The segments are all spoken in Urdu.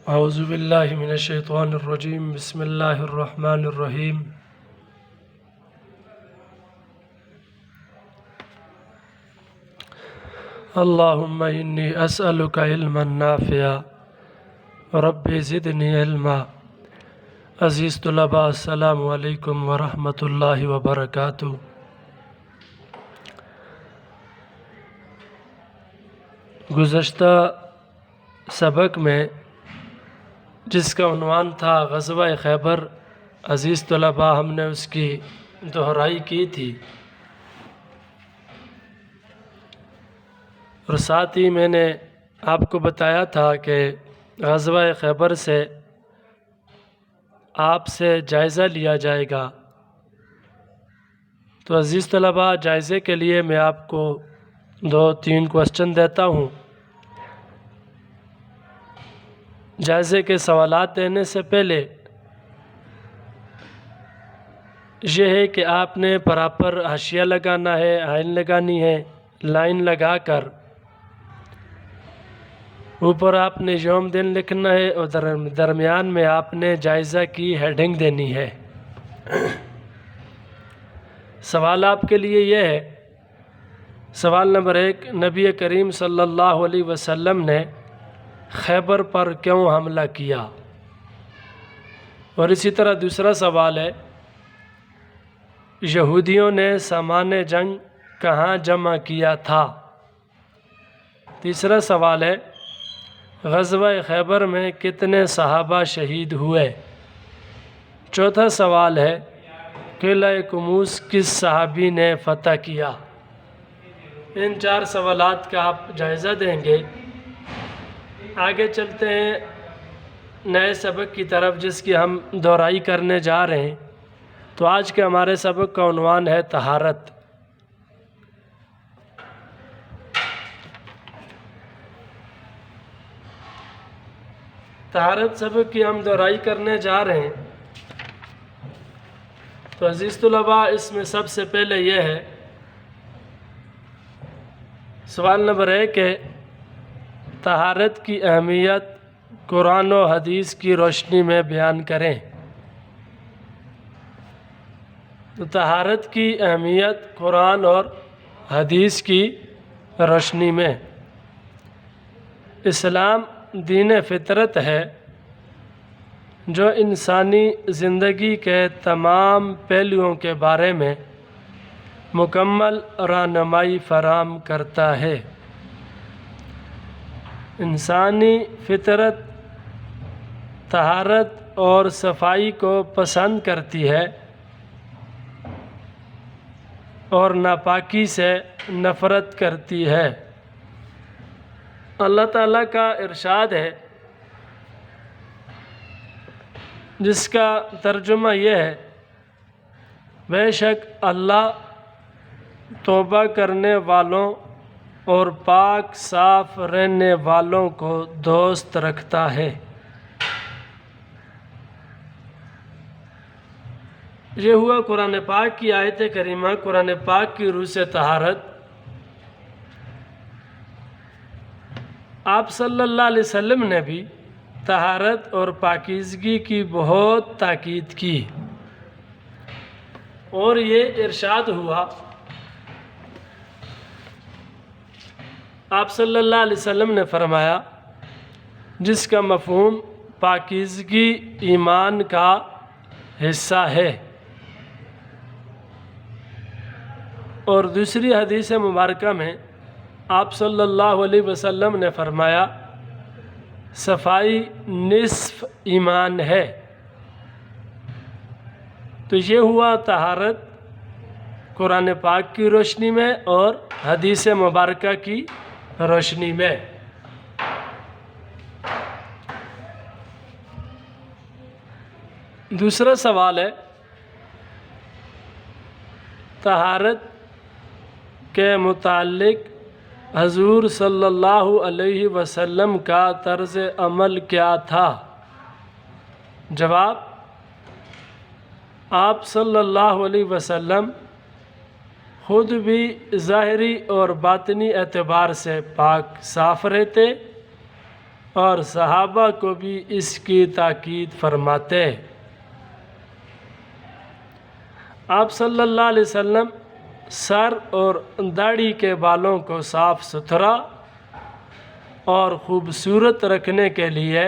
اعوذ باللہ من الشیطان الرجیم بسم اللہ الرحمن الرحیم اللہم انی اسألک علما نافعا رب زدنی علما۔ عزیز طلباء، السلام علیکم ورحمۃ اللہ وبرکاتہ۔ گزشتہ سبق میں جس کا عنوان تھا غزوہ خیبر، عزیز طلباء ہم نے اس کی دہرائی کی تھی، اور ساتھ ہی میں نے آپ کو بتایا تھا کہ غزوہ خیبر سے آپ سے جائزہ لیا جائے گا۔ تو عزیز طلباء، جائزے کے لیے میں آپ کو 2-3 کوسچن دیتا ہوں۔ جائزے کے سوالات دینے سے پہلے یہ ہے کہ آپ نے پراپر حاشیہ لگانا ہے، آئن لگانی ہے، لائن لگا کر اوپر آپ نے یوم دن لکھنا ہے، اور درمیان میں آپ نے جائزہ کی ہیڈنگ دینی ہے۔ سوال آپ کے لیے یہ ہے، سوال نمبر 1، نبی کریم صلی اللہ علیہ وسلم نے خیبر پر کیوں حملہ کیا؟ اور اسی طرح دوسرا سوال ہے، یہودیوں نے سامان جنگ کہاں جمع کیا تھا؟ تیسرا سوال ہے، غزوہ خیبر میں کتنے صحابہ شہید ہوئے؟ چوتھا سوال ہے، قلعہ کموس کس صحابی نے فتح کیا؟ ان 4 سوالات کا آپ جائزہ دیں گے۔ آگے چلتے ہیں نئے سبق کی طرف، جس کی ہم دہرائی کرنے جا رہے ہیں۔ تو آج کے ہمارے سبق کا عنوان ہے طہارت۔ طہارت سبق کی ہم دہرائی کرنے جا رہے ہیں۔ تو عزیز طلباء، اس میں سب سے پہلے یہ ہے، سوال نمبر 1 ہے، طہارت کی اہمیت قرآن و حدیث کی روشنی میں بیان کریں۔ تو طہارت کی اہمیت قرآن اور حدیث کی روشنی میں، اسلام دین فطرت ہے جو انسانی زندگی کے تمام پہلوؤں کے بارے میں مکمل رہنمائی فراہم کرتا ہے۔ انسانی فطرت طہارت اور صفائی کو پسند کرتی ہے اور ناپاکی سے نفرت کرتی ہے۔ اللہ تعالیٰ کا ارشاد ہے، جس کا ترجمہ یہ ہے، بے شک اللہ توبہ کرنے والوں اور پاک صاف رہنے والوں کو دوست رکھتا ہے۔ یہ ہوا قرآن پاک کی آیت کریمہ، قرآن پاک کی روح سے طہارت۔ آپ صلی اللہ علیہ وسلم نے بھی طہارت اور پاکیزگی کی بہت تاکید کی، اور یہ ارشاد ہوا، آپ صلی اللہ علیہ وسلم نے فرمایا، جس کا مفہوم پاکیزگی ایمان کا حصہ ہے۔ اور دوسری حدیث مبارکہ میں آپ صلی اللہ علیہ وسلم نے فرمایا، صفائی نصف ایمان ہے۔ تو یہ ہوا طہارت قرآن پاک کی روشنی میں اور حدیث مبارکہ کی روشنی میں۔ دوسرا سوال ہے، طہارت کے متعلق حضور صلی اللہ علیہ وسلم کا طرز عمل کیا تھا؟ جواب، آپ صلی اللہ علیہ وسلم خود بھی ظاہری اور باطنی اعتبار سے پاک صاف رہتے اور صحابہ کو بھی اس کی تاکید فرماتے۔ آپ صلی اللہ علیہ وسلم سر اور داڑھی کے بالوں کو صاف ستھرا اور خوبصورت رکھنے کے لیے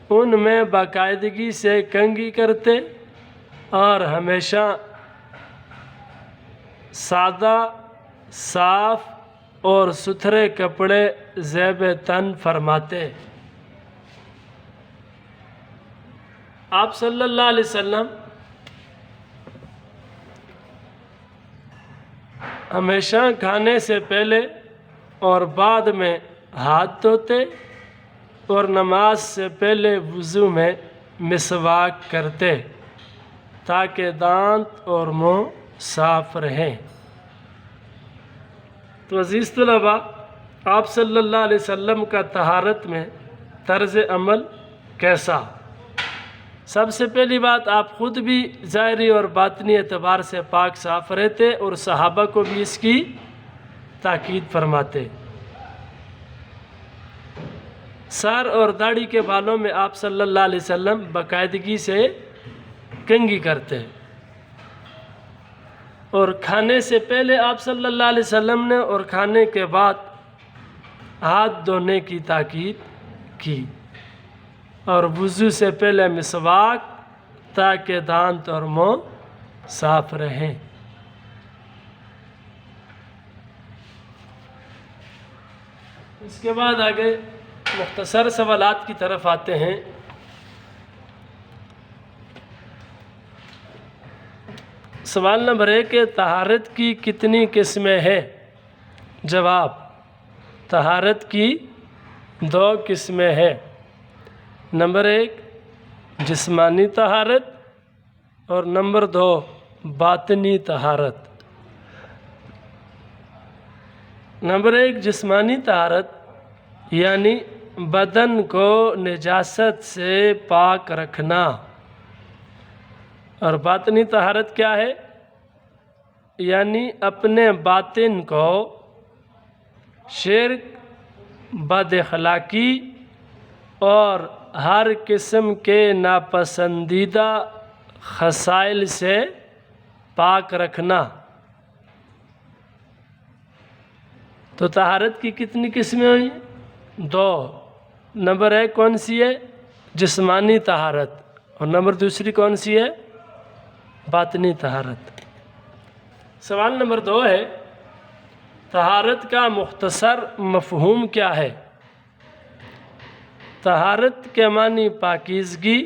ان میں باقاعدگی سے کنگھی کرتے اور ہمیشہ سادہ، صاف اور ستھرے کپڑے زیب تن فرماتے۔ آپ صلی اللہ علیہ وسلم ہمیشہ کھانے سے پہلے اور بعد میں ہاتھ دھوتے اور نماز سے پہلے وضو میں مسواک کرتے تاکہ دانت اور منہ صاف رہیں۔ تو عزیز طلباء، آپ صلی اللہ علیہ وسلم کا طہارت میں طرز عمل کیسا؟ سب سے پہلی بات، آپ خود بھی ظاہری اور باطنی اعتبار سے پاک صاف رہتے اور صحابہ کو بھی اس کی تاکید فرماتے۔ سر اور داڑھی کے بالوں میں آپ صلی اللہ علیہ وسلم باقاعدگی سے کنگھی کرتے اور کھانے سے پہلے آپ صلی اللہ علیہ وسلم نے اور کھانے کے بعد ہاتھ دھونے کی تاکید کی اور وضو سے پہلے مسواک تاکہ دانت اور منہ صاف رہیں۔ اس کے بعد آگے مختصر سوالات کی طرف آتے ہیں۔ سوال نمبر 1، طہارت کی کتنی قسمیں ہیں؟ جواب، طہارت کی 2 قسمیں ہیں۔ نمبر 1 جسمانی طہارت اور نمبر 2 باطنی طہارت۔ نمبر 1 جسمانی طہارت یعنی بدن کو نجاست سے پاک رکھنا، اور باطنی طہارت کیا ہے؟ یعنی اپنے باطن کو شرک، بد اخلاقی اور ہر قسم کے ناپسندیدہ خصائل سے پاک رکھنا۔ تو طہارت کی کتنی قسمیں ہوئی؟ 2۔ نمبر 1 کون سی ہے؟ جسمانی طہارت، اور نمبر دوسری کون سی ہے؟ باطنی طہارت۔ سوال نمبر 2 ہے، طہارت کا مختصر مفہوم کیا ہے؟ طہارت کے معنی پاکیزگی،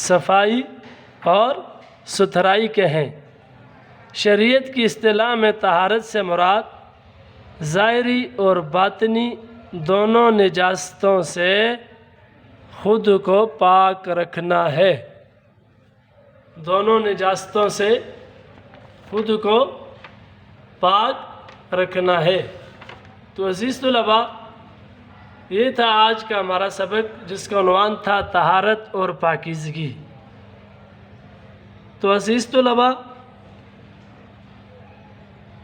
صفائی اور ستھرائی کے ہیں۔ شریعت کی اصطلاح میں طہارت سے مراد ظاہری اور باطنی دونوں نجاستوں سے خود کو پاک رکھنا ہے۔ دونوں نجاستوں سے خود کو پاک رکھنا ہے۔ تو عزیز طلباء، یہ تھا آج کا ہمارا سبق، جس کا عنوان تھا طہارت اور پاکیزگی۔ تو عزیز طلباء،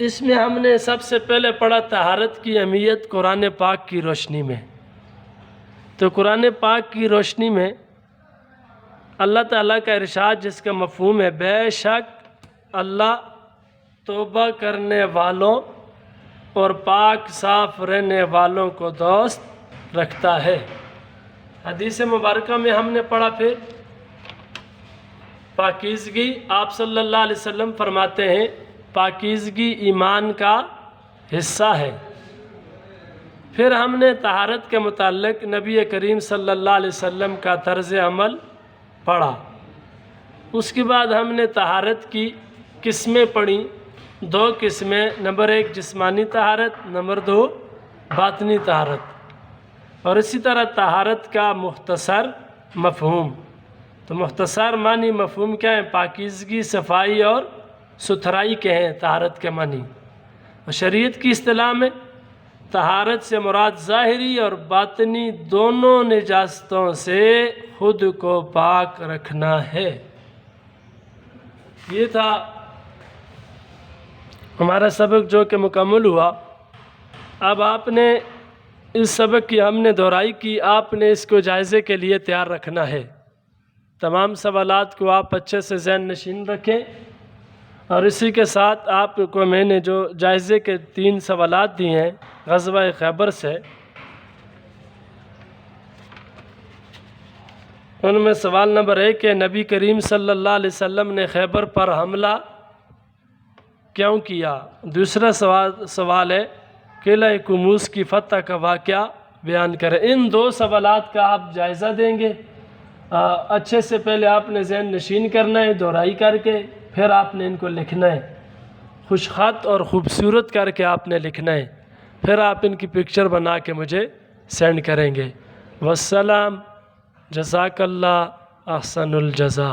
اس میں ہم نے سب سے پہلے پڑھا طہارت کی اہمیت قرآن پاک کی روشنی میں۔ تو قرآن پاک کی روشنی میں اللہ تعالیٰ کا ارشاد، جس کا مفہوم ہے، بے شک اللہ توبہ کرنے والوں اور پاک صاف رہنے والوں کو دوست رکھتا ہے۔ حدیث مبارکہ میں ہم نے پڑھا پھر پاکیزگی۔ آپ صلی اللہ علیہ وسلم فرماتے ہیں پاکیزگی ایمان کا حصہ ہے۔ پھر ہم نے طہارت کے متعلق نبی کریم صلی اللہ علیہ وسلم کا طرز عمل پڑھا۔ اس کے بعد ہم نے طہارت کی قسمیں پڑھی، 2 قسمیں، نمبر 1 جسمانی طہارت، نمبر 2 باطنی طہارت، اور اسی طرح طہارت کا مختصر مفہوم۔ تو مختصر معنی مفہوم کیا ہے؟ پاکیزگی، صفائی اور ستھرائی کے ہیں طہارت کے معنی۔ اور شریعت کی اصطلاح میں طہارت سے مراد ظاہری اور باطنی دونوں نجاستوں سے خود کو پاک رکھنا ہے۔ یہ تھا ہمارا سبق جو کہ مکمل ہوا۔ اب آپ نے اس سبق کی ہم نے دہرائی کی، آپ نے اس کو جائزے کے لیے تیار رکھنا ہے۔ تمام سوالات کو آپ اچھے سے ذہن نشین رکھیں، اور اسی کے ساتھ آپ کو میں نے جو جائزے کے 3 سوالات دیے ہیں غزوہ خیبر سے، ان میں سوال نمبر 1 ہے نبی کریم صلی اللہ علیہ وسلم نے خیبر پر حملہ کیوں کیا؟ دوسرا سوال ہے قلعہ کموس کی فتح کا واقعہ بیان کریں۔ ان 2 سوالات کا آپ جائزہ دیں گے۔ اچھے سے پہلے آپ نے ذہن نشین کرنا ہے دہرائی کر کے، پھر آپ نے ان کو لکھنا ہے، خوش خط اور خوبصورت کر کے آپ نے لکھنا ہے، پھر آپ ان کی پکچر بنا کے مجھے سینڈ کریں گے۔ والسلام، جزاک اللہ احسن الجزا۔